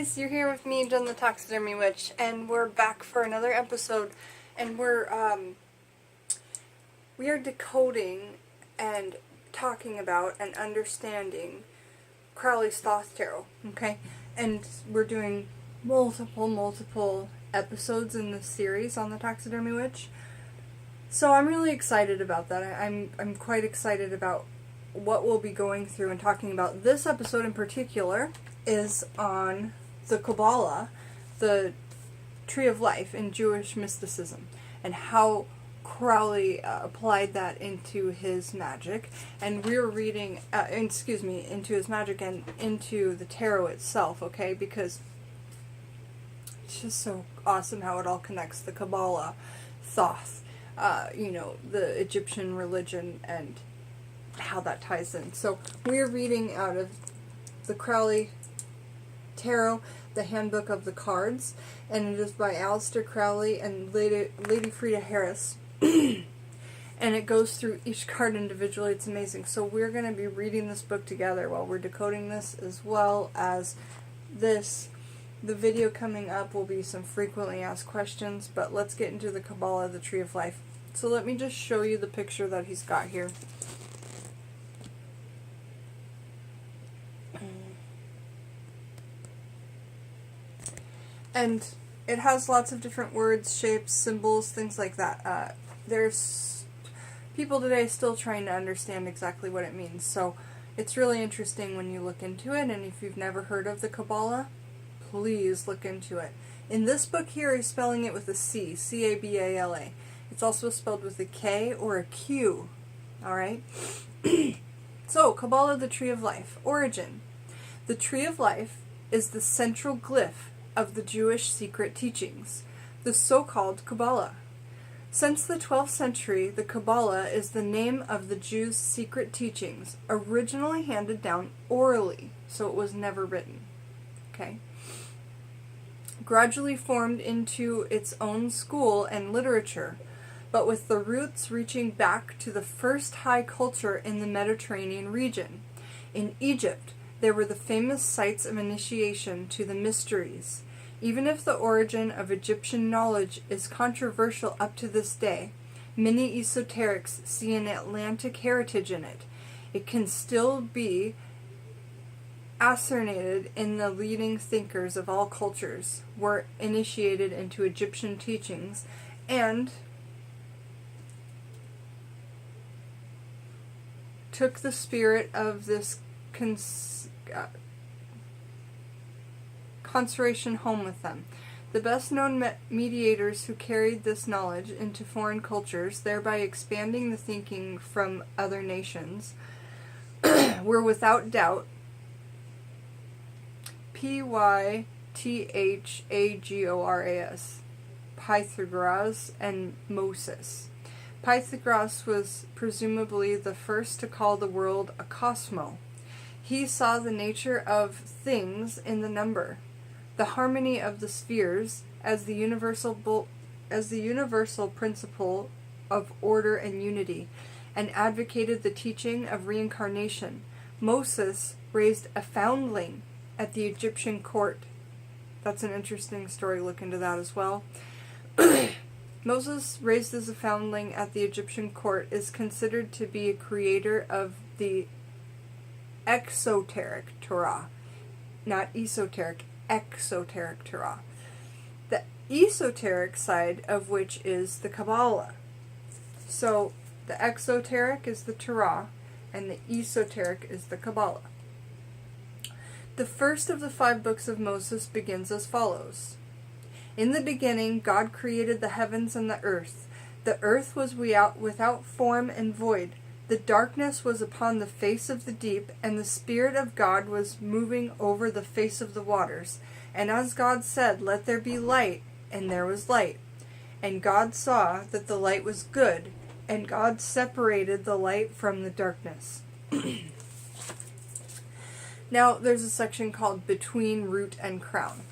Guys, you're here with me, Jen the Taxidermy Witch, and we're back for another episode, and we are decoding and talking about and understanding Crowley's Thoth Tarot, okay? And we're doing multiple episodes in this series on the Taxidermy Witch. So I'm really excited about that. I'm quite excited about what we'll be going through and talking about. This episode in particular is on the Cabala, the Tree of Life in Jewish mysticism, and how Crowley applied that into his magic. And we're reading, into his magic and into the tarot itself, okay? Because it's just so awesome how it all connects. The Cabala, Thoth, the Egyptian religion, and how that ties in. So we're reading out of the Crowley Tarot, the Handbook of the Cards, and it is by Aleister Crowley and Lady Frida Harris. And it goes through each card individually. It's amazing. So we're going to be reading this book together while we're decoding this, as well as this. The video coming up will be some frequently asked questions, but let's get into the Cabala, the Tree of Life. So let me just show you the picture that he's got here. And it has lots of different words, shapes, symbols, things like that. There's people today still trying to understand exactly what it means. So it's really interesting when you look into it. And if you've never heard of the Cabala, please look into it. In this book here, he's spelling it with a C, C-A-B-A-L-A. It's also spelled with a K or a Q. Alright? So, Cabala, the Tree of Life. Origin. The Tree of Life is the central glyph of the Jewish secret teachings, the so-called Cabala. Since the 12th century, the Cabala is the name of the Jews' secret teachings, originally handed down orally, so it was never written. Okay? Gradually formed into its own school and literature, but with the roots reaching back to the first high culture in the Mediterranean region. In Egypt, there were the famous sites of initiation to the mysteries. Even if the origin of Egyptian knowledge is controversial up to this day, many esoterics see an Atlantic heritage in it. It can still be ascertained in the leading thinkers of all cultures were initiated into Egyptian teachings and took the spirit of this conservation home with them. The best-known mediators who carried this knowledge into foreign cultures, thereby expanding the thinking from other nations, were without doubt Pythagoras, Pythagoras, and Moses. Pythagoras was presumably the first to call the world a cosmos. He saw the nature of things in the number, the harmony of the spheres as the universal principle of order and unity, and advocated the teaching of reincarnation. Moses raised a foundling at the Egyptian court. That's an interesting story. Look into that as well. Moses, raised as a foundling at the Egyptian court, is considered to be a creator of the exoteric Torah. Not esoteric, exoteric Torah. The esoteric side of which is the Cabala. So, the exoteric is the Torah, and the esoteric is the Cabala. The first of the 5 books of Moses begins as follows. In the beginning, God created the heavens and the earth. The earth was without form and void. The darkness was upon the face of the deep, and the Spirit of God was moving over the face of the waters. And as God said, "Let there be light," and there was light. And God saw that the light was good, and God separated the light from the darkness. Now, there's a section called Between Root and Crown.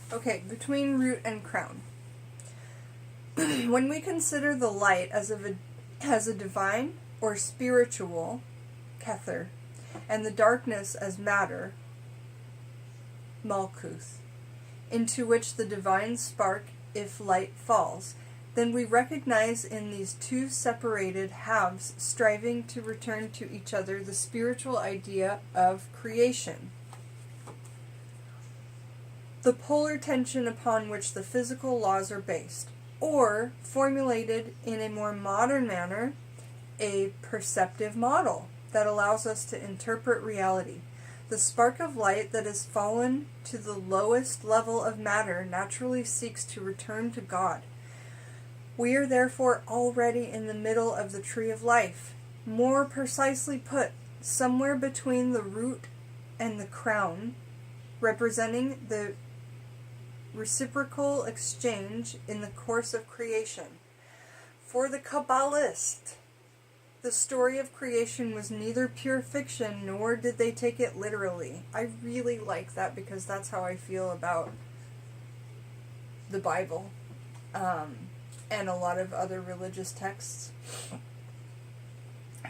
Okay, between root and crown. When we consider the light as as a divine or spiritual kether, and the darkness as matter, malkuth, into which the divine spark, if light, falls, then we recognize in these two separated halves striving to return to each other the spiritual idea of creation. The polar tension upon which the physical laws are based, or, formulated in a more modern manner, a perceptive model that allows us to interpret reality. The spark of light that has fallen to the lowest level of matter naturally seeks to return to God. We are therefore already in the middle of the tree of life. More precisely put, somewhere between the root and the crown, representing the reciprocal exchange in the course of creation. For the Kabbalist, the story of creation was neither pure fiction nor did they take it literally. I really like that because that's how I feel about the Bible and a lot of other religious texts.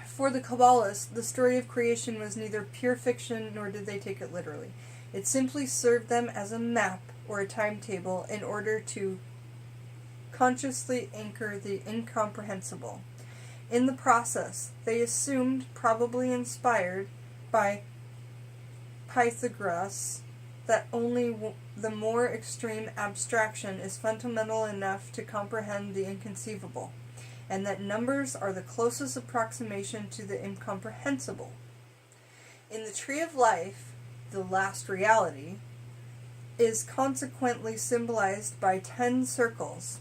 For the Kabbalist, the story of creation was neither pure fiction nor did they take it literally. It simply served them as a map or a timetable in order to consciously anchor the incomprehensible. In the process, they assumed, probably inspired by Pythagoras, that only the more extreme abstraction is fundamental enough to comprehend the inconceivable, and that numbers are the closest approximation to the incomprehensible. In the Tree of Life, the last reality is consequently symbolized by 10 circles.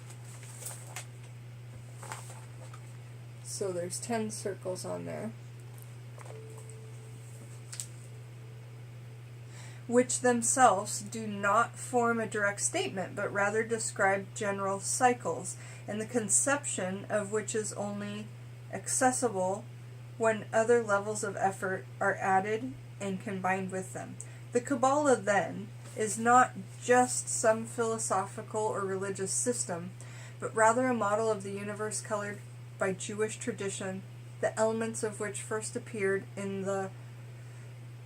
So there's 10 circles on there, which themselves do not form a direct statement, but rather describe general cycles, and the conception of which is only accessible when other levels of effort are added and combined with them. The Cabala, then, is not just some philosophical or religious system, but rather a model of the universe colored by Jewish tradition, the elements of which first appeared in the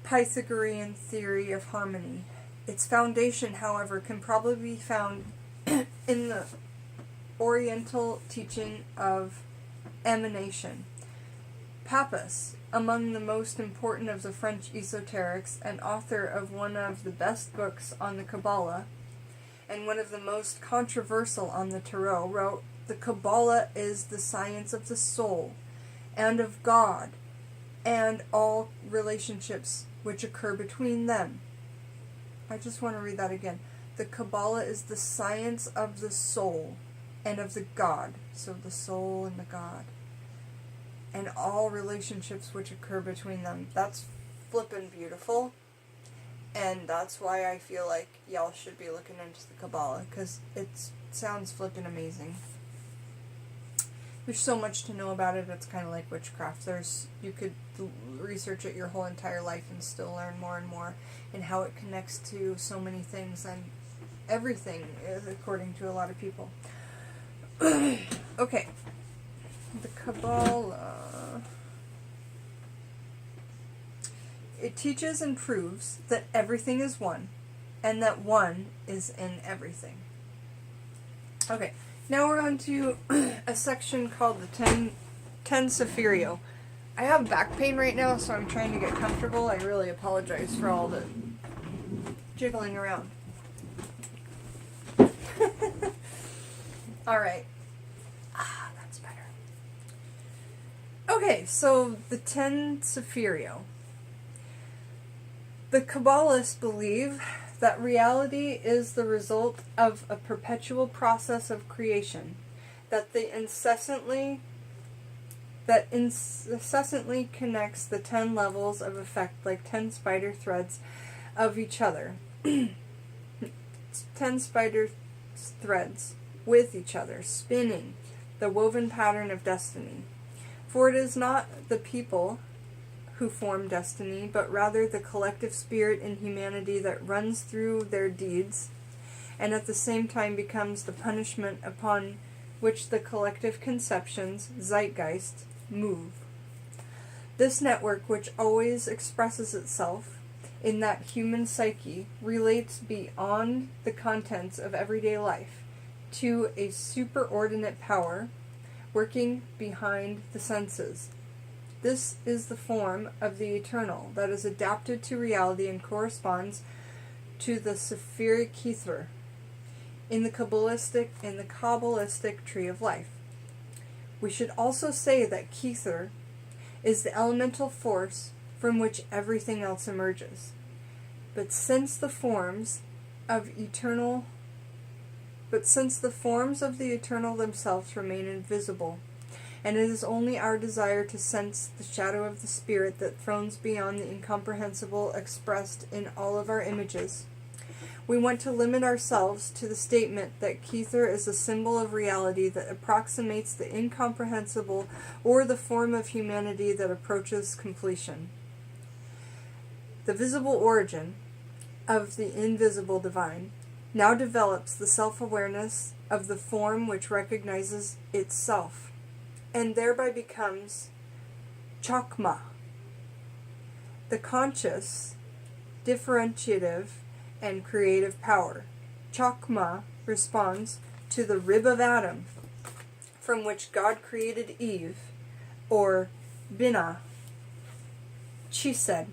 Pythagorean theory of harmony. Its foundation, however, can probably be found in the Oriental teaching of emanation. Pappus, among the most important of the French esoterics and author of one of the best books on the Cabala and one of the most controversial on the Tarot, wrote, "The Cabala is the science of the soul and of God and all relationships which occur between them." I just want to read that again. The Cabala is the science of the soul and of the God, so the soul and the God, and all relationships which occur between them. That's flippin' beautiful, and that's why I feel like y'all should be looking into the Cabala, because it sounds flippin' amazing. There's so much to know about it. It's kind of like witchcraft. You could research it your whole entire life and still learn more and more, and how it connects to so many things and everything, according to a lot of people. Okay. The Cabala. It teaches and proves that everything is one, and that one is in everything. Okay, now we're on to a section called the Ten Sephirio. I have back pain right now, so I'm trying to get comfortable. I really apologize for all the jiggling around. Alright. That's better. Okay, so the Ten Sephirio. The Kabbalists believe that reality is the result of a perpetual process of creation, that incessantly connects the 10 levels of effect like 10 spider threads of each other. 10 spider threads with each other, spinning the woven pattern of destiny. For it is not the people who form destiny, but rather the collective spirit in humanity that runs through their deeds, and at the same time becomes the punishment upon which the collective conceptions, zeitgeist, move. This network, which always expresses itself in that human psyche, relates beyond the contents of everyday life to a superordinate power working behind the senses. This is the form of the eternal that is adapted to reality and corresponds to the Sephiric Ether in the Kabbalistic tree of life. We should also say that Kether is the elemental force from which everything else emerges. But since the forms of the eternal themselves remain invisible, and it is only our desire to sense the shadow of the spirit that thrones beyond the incomprehensible expressed in all of our images, we want to limit ourselves to the statement that Kether is a symbol of reality that approximates the incomprehensible or the form of humanity that approaches completion. The visible origin of the invisible divine now develops the self-awareness of the form which recognizes itself, and thereby becomes Chokmah, the conscious, differentiative, and creative power. Chokmah responds to the rib of Adam, from which God created Eve, or Binah, Chesed,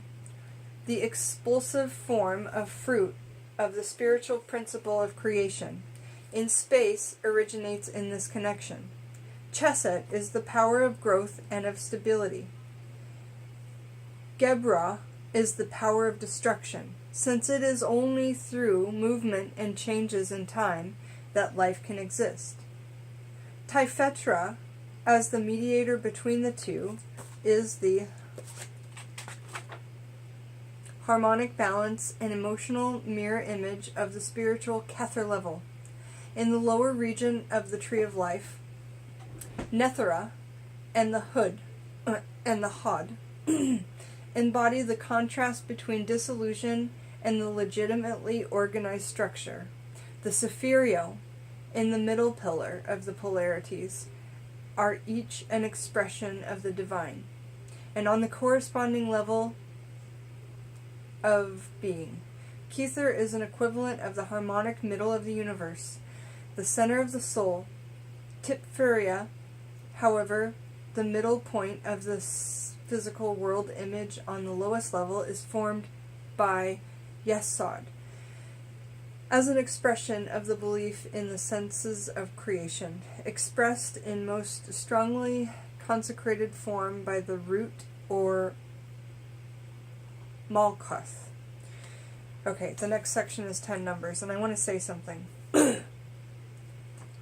the explosive form of fruit of the spiritual principle of creation. In space originates in this connection. Chesed is the power of growth and of stability. Gebrah is the power of destruction, since it is only through movement and changes in time that life can exist. Taifetra, as the mediator between the two, is the harmonic balance and emotional mirror image of the spiritual Kether level. In the lower region of the tree of life, Nethera and the Hod embody the contrast between dissolution and the legitimately organized structure. The Sephirio, in the middle pillar of the polarities, are each an expression of the divine, and on the corresponding level of being. Kether is an equivalent of the harmonic middle of the universe, the center of the soul. Tipharia, however, the middle point of the physical world image on the lowest level, is formed by Yesod, as an expression of the belief in the senses of creation, expressed in most strongly consecrated form by the root or Malkuth. Okay, the next section is 10 numbers, and I want to say something.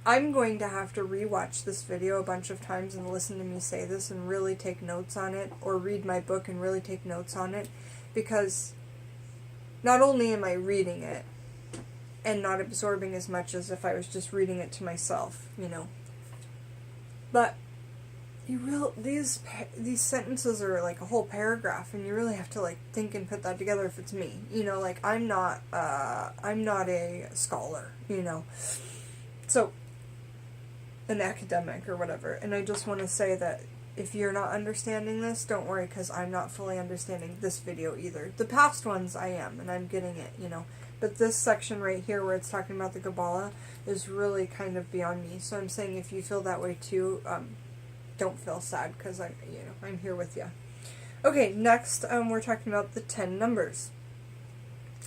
I'm going to have to rewatch this video a bunch of times and listen to me say this and really take notes on it, or read my book and really take notes on it, because not only am I reading it and not absorbing as much as if I was just reading it to myself, but these sentences are like a whole paragraph, and you really have to like think and put that together if it's me. I'm not a scholar, so an academic or whatever. And I just want to say that if you're not understanding this, don't worry, because I'm not fully understanding this video either. The past ones I am, and I'm getting it, But this section right here where it's talking about the Cabala is really kind of beyond me. So I'm saying if you feel that way too, don't feel sad, because I'm here with you. Okay, next we're talking about the 10 numbers.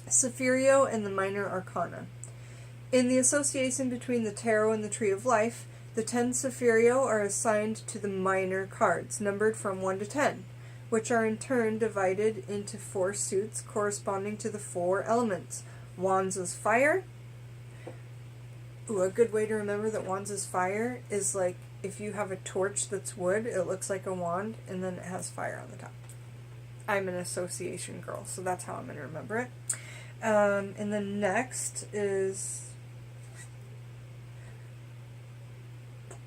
Sephirio and the Minor Arcana. In the association between the tarot and the Tree of Life, the 10 Sephirio are assigned to the minor cards, numbered from 1 to 10, which are in turn divided into 4 suits corresponding to the 4 elements. Wands is fire. Ooh, a good way to remember that wands is fire is like if you have a torch that's wood, it looks like a wand, and then it has fire on the top. I'm an association girl, so that's how I'm going to remember it. And then next is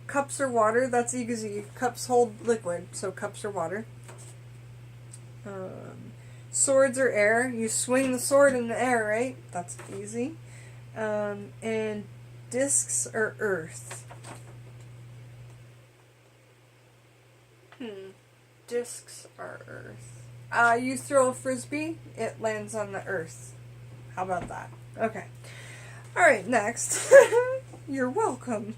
cups or water. That's easy. Cups hold liquid, so cups or water. Swords are air. You swing the sword in the air, right? That's easy. And discs are earth. Discs are Earth. You throw a frisbee, it lands on the Earth. How about that? Okay. Alright, next. You're welcome.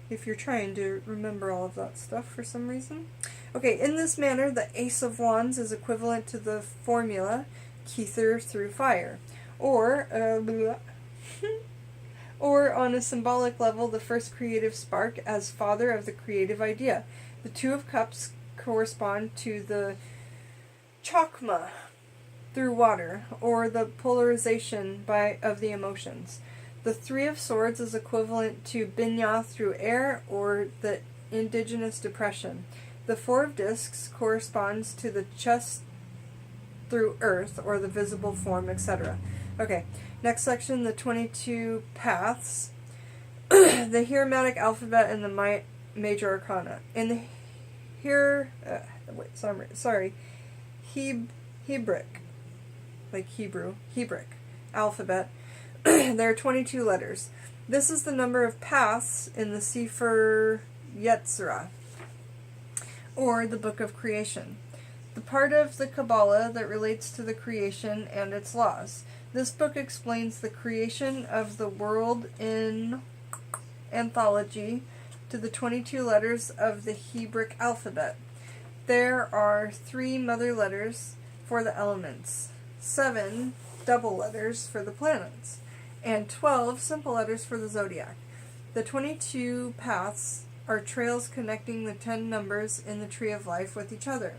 If you're trying to remember all of that stuff for some reason. Okay, in this manner, the Ace of Wands is equivalent to the formula Kether through fire. Or on a symbolic level, the first creative spark as father of the creative idea. The Two of Cups correspond to the chakma through water, or the polarization of the emotions. The Three of Swords is equivalent to binya through air, or the indigenous depression. The Four of Discs corresponds to the chest through earth, or the visible form, etc. Okay, next section, the 22 paths. The Hermetic alphabet and the major arcana. In the Hebric, like Hebrew, Hebric alphabet, there are 22 letters. This is the number of paths in the Sefer Yetzirah, or the Book of Creation, the part of the Cabala that relates to the creation and its laws. This book explains the creation of the world in anthology to the 22 letters of the Hebric alphabet. There are 3 mother letters for the elements, 7 double letters for the planets, and 12 simple letters for the zodiac. The 22 paths are trails connecting the 10 numbers in the Tree of Life with each other.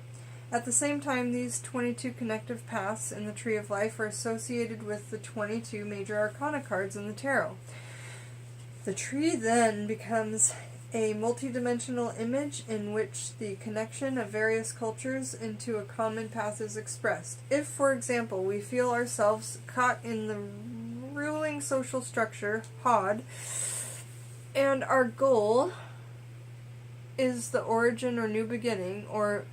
At the same time, these 22 connective paths in the Tree of Life are associated with the 22 major arcana cards in the tarot. The tree then becomes a multidimensional image in which the connection of various cultures into a common path is expressed. If, for example, we feel ourselves caught in the ruling social structure, Hod, and our goal is the origin or new beginning, or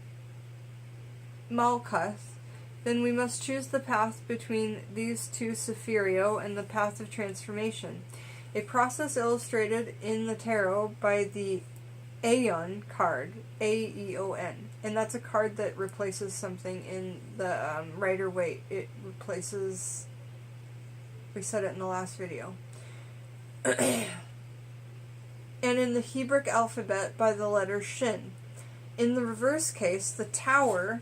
Malkuth, then we must choose the path between these two Sephirio and the path of transformation. A process illustrated in the tarot by the Aeon card, A-E-O-N. And that's a card that replaces something in the Rider-Waite. It replaces, we said it in the last video. And in the Hebric alphabet by the letter Shin. In the reverse case, the Tower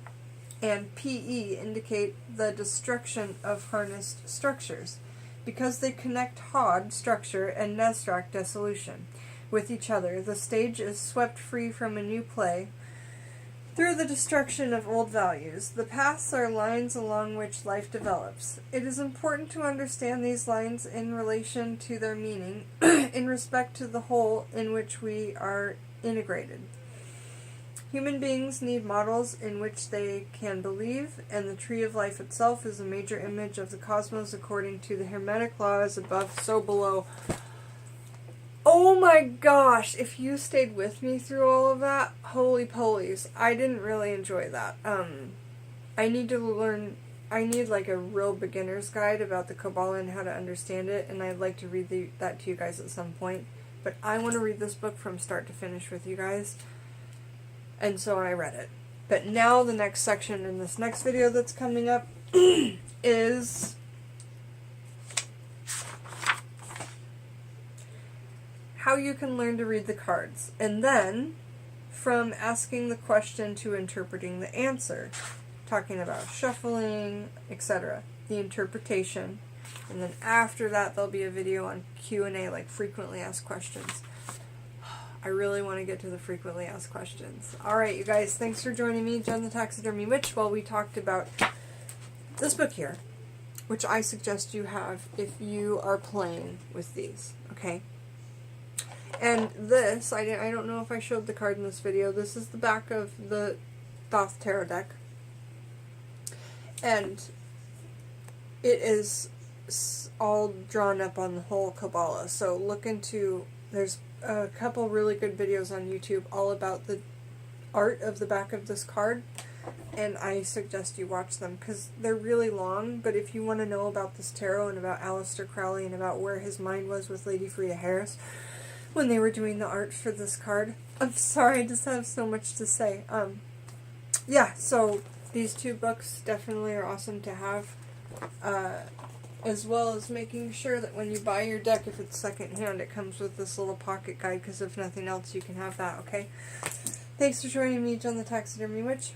and P-E indicate the destruction of harnessed structures, because they connect Hod, structure, and Nezrak, dissolution, with each other. The stage is swept free from a new play through the destruction of old values. The paths are lines along which life develops. It is important to understand these lines in relation to their meaning, in respect to the whole in which we are integrated. Human beings need models in which they can believe, and the Tree of Life itself is a major image of the cosmos according to the Hermetic law, as above, so below. Oh my gosh, if you stayed with me through all of that, holy polies, I didn't really enjoy that. I need to learn, I need like a real beginner's guide about the Cabala and how to understand it, and I'd like to read that to you guys at some point. But I want to read this book from start to finish with you guys. And so I read it. But now the next section in this next video that's coming up is how you can learn to read the cards. And then from asking the question to interpreting the answer. Talking about shuffling, etc. The interpretation. And then after that there'll be a video on Q&A, like frequently asked questions. I really want to get to the frequently asked questions. Alright, you guys, thanks for joining me, Jen the Taxidermy Witch, while we talked about this book here, which I suggest you have if you are playing with these, okay? And this, I don't know if I showed the card in this video, this is the back of the Thoth Tarot deck. And it is all drawn up on the whole Cabala, so look into, there's a couple really good videos on YouTube all about the art of the back of this card, and I suggest you watch them because they're really long, but if you want to know about this tarot and about Aleister Crowley and about where his mind was with Lady Frida Harris when they were doing the art for this card, I'm sorry, I just have so much to say. Yeah, so these two books definitely are awesome to have. As well as making sure that when you buy your deck, if it's secondhand, it comes with this little pocket guide, because if nothing else, you can have that, okay? Thanks for joining me, John the Taxidermy Witch.